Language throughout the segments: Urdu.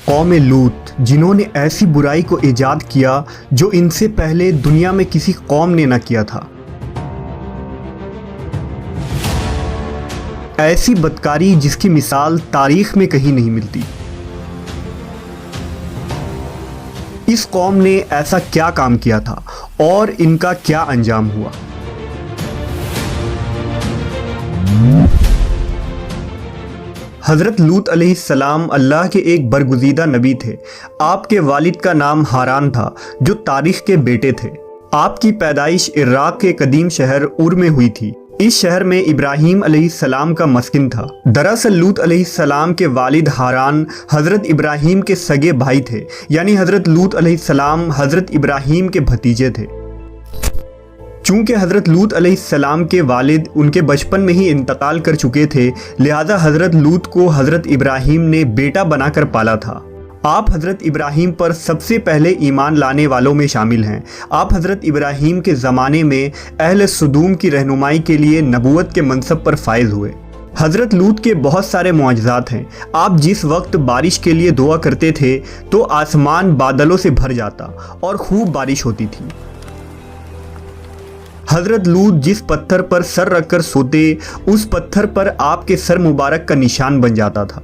قوم لوط جنہوں نے ایسی برائی کو ایجاد کیا جو ان سے پہلے دنیا میں کسی قوم نے نہ کیا تھا۔ ایسی بدکاری جس کی مثال تاریخ میں کہیں نہیں ملتی۔ اس قوم نے ایسا کیا کام کیا تھا اور ان کا کیا انجام ہوا؟ حضرت لوط علیہ السلام اللہ کے ایک برگزیدہ نبی تھے۔ آپ کے والد کا نام ہاران تھا جو تاریخ کے بیٹے تھے۔ آپ کی پیدائش عراق کے قدیم شہر اور میں ہوئی تھی۔ اس شہر میں ابراہیم علیہ السلام کا مسکن تھا۔ دراصل لوط علیہ السلام کے والد ہاران حضرت ابراہیم کے سگے بھائی تھے، یعنی حضرت لوط علیہ السلام حضرت ابراہیم کے بھتیجے تھے۔ چونکہ حضرت لوط علیہ السلام کے والد ان کے بچپن میں ہی انتقال کر چکے تھے، لہذا حضرت لوط کو حضرت ابراہیم نے بیٹا بنا کر پالا تھا۔ آپ حضرت ابراہیم پر سب سے پہلے ایمان لانے والوں میں شامل ہیں۔ آپ حضرت ابراہیم کے زمانے میں اہل سدوم کی رہنمائی کے لیے نبوت کے منصب پر فائز ہوئے۔ حضرت لوط کے بہت سارے معجزات ہیں۔ آپ جس وقت بارش کے لیے دعا کرتے تھے تو آسمان بادلوں سے بھر جاتا اور خوب بارش ہوتی تھی۔ حضرت لوط جس پتھر پر سر رکھ کر سوتے، اس پتھر پر آپ کے سر مبارک کا نشان بن جاتا تھا۔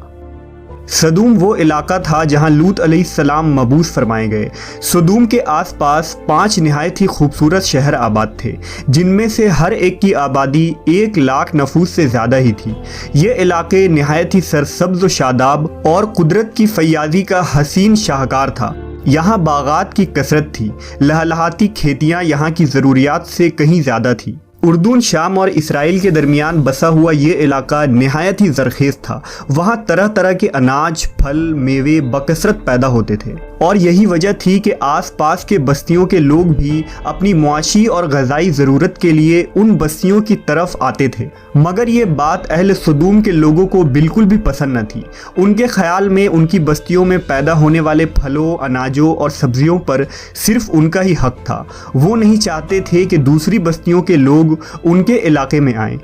سدوم وہ علاقہ تھا جہاں لوط علیہ السلام مبعوث فرمائے گئے۔ سدوم کے آس پاس 5 نہایت ہی خوبصورت شہر آباد تھے، جن میں سے ہر ایک کی آبادی 1 لاکھ نفوس سے زیادہ ہی تھی۔ یہ علاقے نہایت ہی سرسبز و شاداب اور قدرت کی فیاضی کا حسین شاہکار تھا۔ یہاں باغات کی کثرت تھی، لہلہاتی کھیتیاں یہاں کی ضروریات سے کہیں زیادہ تھی۔ اردن، شام اور اسرائیل کے درمیان بسا ہوا یہ علاقہ نہایت ہی زرخیز تھا۔ وہاں طرح طرح کے اناج، پھل، میوے بکثرت پیدا ہوتے تھے، اور یہی وجہ تھی کہ آس پاس کے بستیوں کے لوگ بھی اپنی معاشی اور غذائی ضرورت کے لیے ان بستیوں کی طرف آتے تھے۔ مگر یہ بات اہل سدوم کے لوگوں کو بالکل بھی پسند نہ تھی۔ ان کے خیال میں ان کی بستیوں میں پیدا ہونے والے پھلوں، اناجوں اور سبزیوں پر صرف ان کا ہی حق تھا۔ وہ نہیں چاہتے تھے کہ دوسری بستیوں کے لوگ ان کے علاقے میں آئیں۔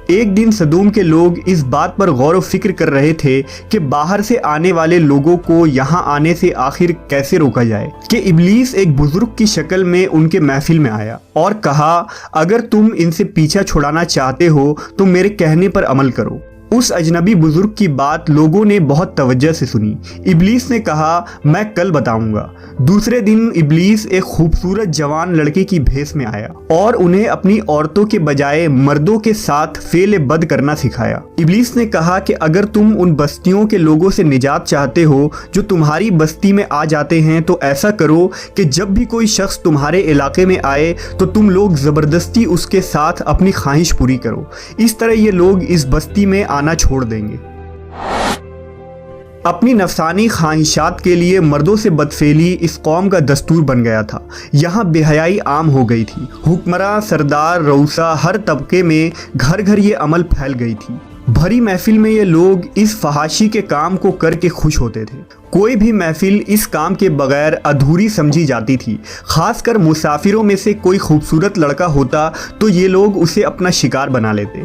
ایک دن سدوم کے لوگ اس بات پر غور و فکر کر رہے تھے کہ باہر سے آنے والے لوگوں کو یہاں آنے سے آخر کیسے روکا جائے، کہ ابلیس ایک بزرگ کی شکل میں ان کے محفل میں آیا اور کہا، اگر تم ان سے پیچھا چھڑانا چاہتے ہو تو میرے کہنے پر عمل کرو۔ اس اجنبی بزرگ کی بات لوگوں نے بہت توجہ سے سنی۔ ابلیس نے کہا، میں کل بتاؤں گا۔ دوسرے دن ابلیس ایک خوبصورت جوان لڑکے کی بھیس میں آیا اور انہیں اپنی عورتوں کے بجائے مردوں کے ساتھ فعل بد کرنا سکھایا۔ ابلیس نے کہا کہ اگر تم ان بستیوں کے لوگوں سے نجات چاہتے ہو جو تمہاری بستی میں آ جاتے ہیں تو ایسا کرو کہ جب بھی کوئی شخص تمہارے علاقے میں آئے تو تم لوگ زبردستی اس کے ساتھ اپنی خواہش پوری کرو۔ اس طرح یہ لوگ اس بستی میں آنا چھوڑ دیں گے۔ اپنی نفسانی خواہشات کے لیے مردوں سے بدفعلی اس قوم کا دستور بن گیا تھا۔ یہاں بے حیائی عام ہو گئی تھی۔ حکمراں، سردار، رؤسا، ہر طبقے میں گھر گھر یہ عمل پھیل گئی تھی۔ بھری محفل میں یہ لوگ اس فحاشی کے کام کو کر کے خوش ہوتے تھے۔ کوئی بھی محفل اس کام کے بغیر ادھوری سمجھی جاتی تھی۔ خاص کر مسافروں میں سے کوئی خوبصورت لڑکا ہوتا تو یہ لوگ اسے اپنا شکار بنا لیتے۔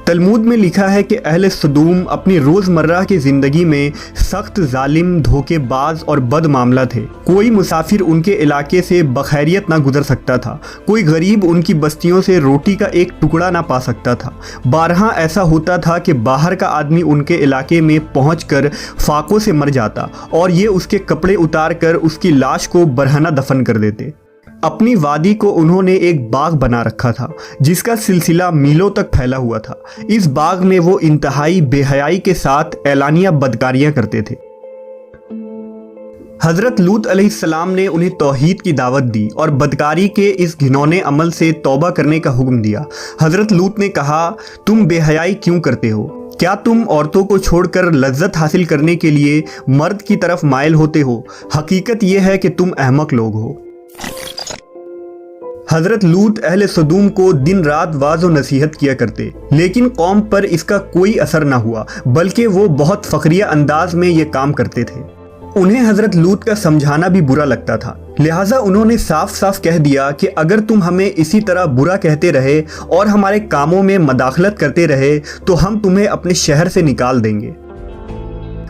تلمود میں لکھا ہے کہ اہل سدوم اپنی روزمرہ کی زندگی میں سخت ظالم، دھوکے باز اور بد معاملہ تھے۔ کوئی مسافر ان کے علاقے سے بخیریت نہ گزر سکتا تھا۔ کوئی غریب ان کی بستیوں سے روٹی کا ایک ٹکڑا نہ پا سکتا تھا۔ بارہا ایسا ہوتا تھا کہ باہر کا آدمی ان کے علاقے میں پہنچ کر فاقوں سے مر جاتا اور یہ اس کے کپڑے اتار کر اس کی لاش کو برہنہ دفن کر دیتے۔ اپنی وادی کو انہوں نے ایک باغ بنا رکھا تھا جس کا سلسلہ میلوں تک پھیلا ہوا تھا۔ اس باغ میں وہ انتہائی بے حیائی کے ساتھ اعلانیہ بدکاریاں کرتے تھے۔ حضرت لوط علیہ السلام نے انہیں توحید کی دعوت دی اور بدکاری کے اس گھنونے عمل سے توبہ کرنے کا حکم دیا۔ حضرت لوط نے کہا، تم بے حیائی کیوں کرتے ہو؟ کیا تم عورتوں کو چھوڑ کر لذت حاصل کرنے کے لیے مرد کی طرف مائل ہوتے ہو؟ حقیقت یہ ہے کہ تم احمق لوگ ہو۔ حضرت لوط اہل سدوم کو دن رات واعظ و نصیحت کیا کرتے، لیکن قوم پر اس کا کوئی اثر نہ ہوا، بلکہ وہ بہت فخریہ انداز میں یہ کام کرتے تھے۔ انہیں حضرت لوط کا سمجھانا بھی برا لگتا تھا، لہٰذا انہوں نے صاف صاف کہہ دیا کہ اگر تم ہمیں اسی طرح برا کہتے رہے اور ہمارے کاموں میں مداخلت کرتے رہے تو ہم تمہیں اپنے شہر سے نکال دیں گے۔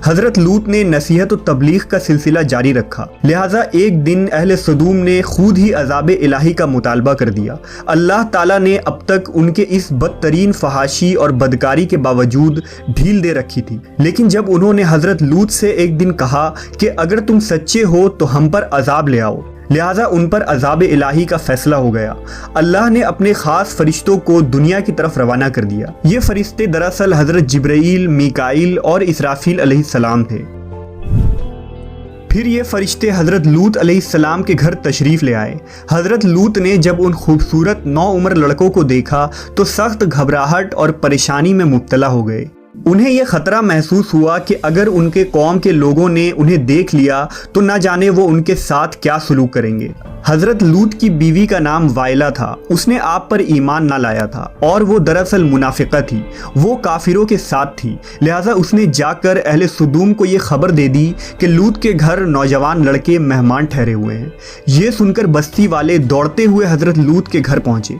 حضرت لوط نے نصیحت و تبلیغ کا سلسلہ جاری رکھا، لہٰذا ایک دن اہل سدوم نے خود ہی عذاب الہی کا مطالبہ کر دیا۔ اللہ تعالیٰ نے اب تک ان کے اس بدترین فحاشی اور بدکاری کے باوجود ڈھیل دے رکھی تھی، لیکن جب انہوں نے حضرت لوط سے ایک دن کہا کہ اگر تم سچے ہو تو ہم پر عذاب لے آؤ، لہٰذا ان پر عذاب الہی کا فیصلہ ہو گیا۔ اللہ نے اپنے خاص فرشتوں کو دنیا کی طرف روانہ کر دیا۔ یہ فرشتے دراصل حضرت جبرائیل، میکائیل اور اسرافیل علیہ السلام تھے۔ پھر یہ فرشتے حضرت لوط علیہ السلام کے گھر تشریف لے آئے۔ حضرت لوط نے جب ان خوبصورت نوعمر لڑکوں کو دیکھا تو سخت گھبراہٹ اور پریشانی میں مبتلا ہو گئے۔ انہیں یہ خطرہ محسوس ہوا کہ اگر ان کے قوم کے لوگوں نے انہیں دیکھ لیا تو نہ جانے وہ ان کے ساتھ کیا سلوک کریں گے۔ حضرت لوط کی بیوی کا نام وائلہ تھا، اس نے آپ پر ایمان نہ لایا تھا اور وہ دراصل منافقہ تھی، وہ کافروں کے ساتھ تھی، لہٰذا اس نے جا کر اہل سدوم کو یہ خبر دے دی کہ لوط کے گھر نوجوان لڑکے مہمان ٹھہرے ہوئے ہیں۔ یہ سن کر بستی والے دوڑتے ہوئے حضرت لوط کے گھر پہنچے۔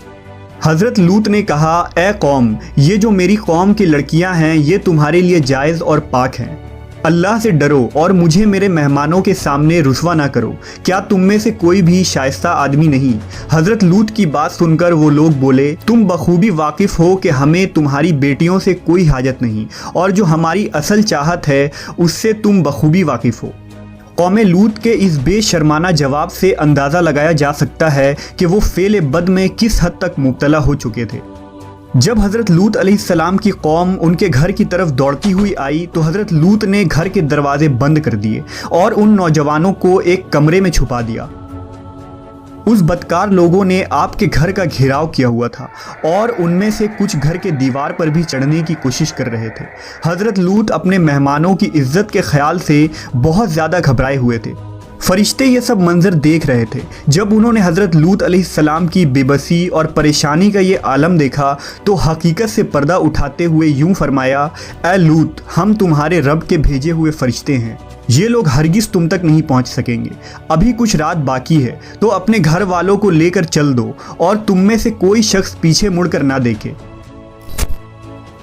حضرت لوط نے کہا، اے قوم، یہ جو میری قوم کی لڑکیاں ہیں یہ تمہارے لیے جائز اور پاک ہیں، اللہ سے ڈرو اور مجھے میرے مہمانوں کے سامنے رسوا نہ کرو۔ کیا تم میں سے کوئی بھی شائستہ آدمی نہیں؟ حضرت لوط کی بات سن کر وہ لوگ بولے، تم بخوبی واقف ہو کہ ہمیں تمہاری بیٹیوں سے کوئی حاجت نہیں، اور جو ہماری اصل چاہت ہے اس سے تم بخوبی واقف ہو۔ قوم لوط کے اس بے شرمانہ جواب سے اندازہ لگایا جا سکتا ہے کہ وہ فعل بد میں کس حد تک مبتلا ہو چکے تھے۔ جب حضرت لوط علیہ السلام کی قوم ان کے گھر کی طرف دوڑتی ہوئی آئی تو حضرت لوط نے گھر کے دروازے بند کر دیے اور ان نوجوانوں کو ایک کمرے میں چھپا دیا۔ اس بدکار لوگوں نے آپ کے گھر کا گھیراؤ کیا ہوا تھا اور ان میں سے کچھ گھر کے دیوار پر بھی چڑھنے کی کوشش کر رہے تھے۔ حضرت لوط اپنے مہمانوں کی عزت کے خیال سے بہت زیادہ گھبرائے ہوئے تھے۔ فرشتے یہ سب منظر دیکھ رہے تھے۔ جب انہوں نے حضرت لوط علیہ السلام کی بے بسی اور پریشانی کا یہ عالم دیکھا تو حقیقت سے پردہ اٹھاتے ہوئے یوں فرمایا، اے لوط، ہم تمہارے رب کے بھیجے ہوئے فرشتے ہیں، یہ لوگ ہرگز تم تک نہیں پہنچ سکیں گے۔ ابھی کچھ رات باقی ہے تو اپنے گھر والوں کو لے کر چل دو اور تم میں سے کوئی شخص پیچھے مڑ کر نہ دیکھے۔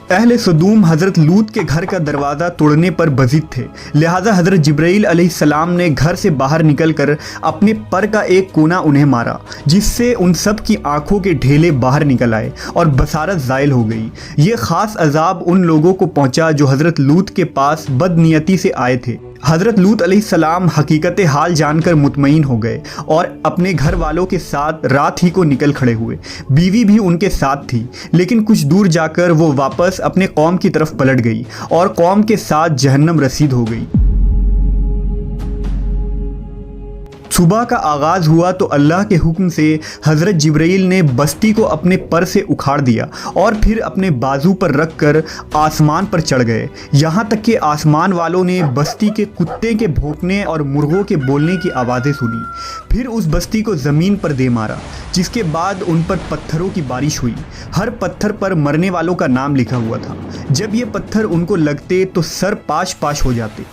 اہل سدوم حضرت لوط کے گھر کا دروازہ توڑنے پر بضد تھے، لہٰذا حضرت جبرائیل علیہ السلام نے گھر سے باہر نکل کر اپنے پر کا ایک کونا انہیں مارا، جس سے ان سب کی آنکھوں کے ڈھیلے باہر نکل آئے اور بصارت زائل ہو گئی۔ یہ خاص عذاب ان لوگوں کو پہنچا جو حضرت لوط کے پاس بد نیتی سے آئے تھے۔ حضرت لوط علیہ السلام حقیقت حال جان کر مطمئن ہو گئے اور اپنے گھر والوں کے ساتھ رات ہی کو نکل کھڑے ہوئے۔ بیوی بھی ان کے ساتھ تھی، لیکن کچھ دور جا کر وہ واپس اپنے قوم کی طرف پلٹ گئی اور قوم کے ساتھ جہنم رسید ہو گئی۔ صبح کا آغاز ہوا تو اللہ کے حکم سے حضرت جبرائیل نے بستی کو اپنے پر سے اکھاڑ دیا اور پھر اپنے بازو پر رکھ کر آسمان پر چڑھ گئے، یہاں تک کہ آسمان والوں نے بستی کے کتے کے بھونکنے اور مرغوں کے بولنے کی آوازیں سنی۔ پھر اس بستی کو زمین پر دے مارا، جس کے بعد ان پر پتھروں کی بارش ہوئی۔ ہر پتھر پر مرنے والوں کا نام لکھا ہوا تھا۔ جب یہ پتھر ان کو لگتے تو سر پاش پاش ہو جاتے۔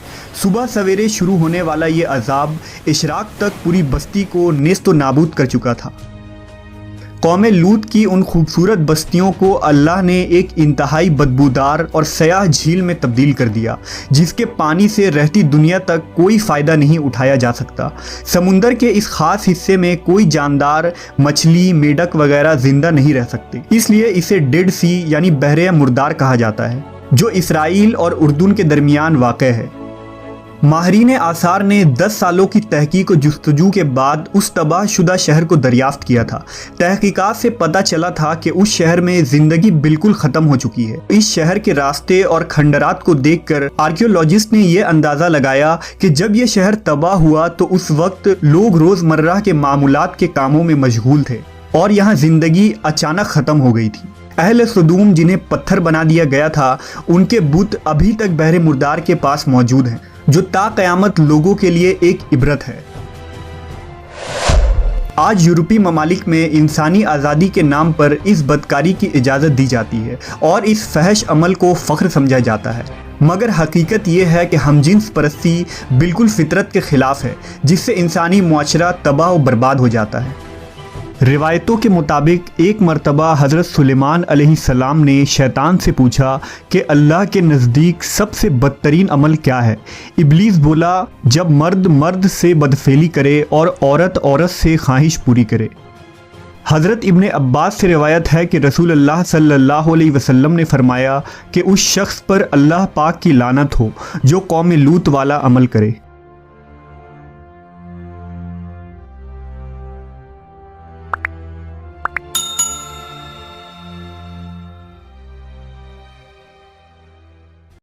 صبح سویرے شروع ہونے والا یہ عذاب اشراق تک پوری بستی کو نیست و نابود کر چکا تھا۔ قوم لوط کی ان خوبصورت بستیوں کو اللہ نے ایک انتہائی بدبودار اور سیاہ جھیل میں تبدیل کر دیا، جس کے پانی سے رہتی دنیا تک کوئی فائدہ نہیں اٹھایا جا سکتا۔ سمندر کے اس خاص حصے میں کوئی جاندار، مچھلی، میڈک وغیرہ زندہ نہیں رہ سکتے، اس لیے اسے ڈیڈ سی یعنی بحر مردار کہا جاتا ہے، جو اسرائیل اور اردن کے درمیان واقع ہے۔ ماہرین آثار نے 10 سالوں کی تحقیق و جستجو کے بعد اس تباہ شدہ شہر کو دریافت کیا تھا۔ تحقیقات سے پتہ چلا تھا کہ اس شہر میں زندگی بالکل ختم ہو چکی ہے۔ اس شہر کے راستے اور کھنڈرات کو دیکھ کر آرکیولوجسٹ نے یہ اندازہ لگایا کہ جب یہ شہر تباہ ہوا تو اس وقت لوگ روزمرہ کے معمولات کے کاموں میں مشغول تھے اور یہاں زندگی اچانک ختم ہو گئی تھی۔ اہل سدوم جنہیں پتھر بنا دیا گیا تھا، ان کے بت ابھی تک بحر مردار کے پاس موجود ہیں، جو تا قیامت لوگوں کے لیے ایک عبرت ہے۔ آج یورپی ممالک میں انسانی آزادی کے نام پر اس بدکاری کی اجازت دی جاتی ہے اور اس فحش عمل کو فخر سمجھا جاتا ہے، مگر حقیقت یہ ہے کہ ہم جنس پرستی بالکل فطرت کے خلاف ہے، جس سے انسانی معاشرہ تباہ و برباد ہو جاتا ہے۔ روایتوں کے مطابق ایک مرتبہ حضرت سلیمان علیہ السلام نے شیطان سے پوچھا کہ اللہ کے نزدیک سب سے بدترین عمل کیا ہے؟ ابلیس بولا، جب مرد مرد سے بدفعلی کرے اور عورت عورت سے خواہش پوری کرے۔ حضرت ابن عباس سے روایت ہے کہ رسول اللہ صلی اللہ علیہ وسلم نے فرمایا کہ اس شخص پر اللہ پاک کی لعنت ہو جو قوم لوط والا عمل کرے۔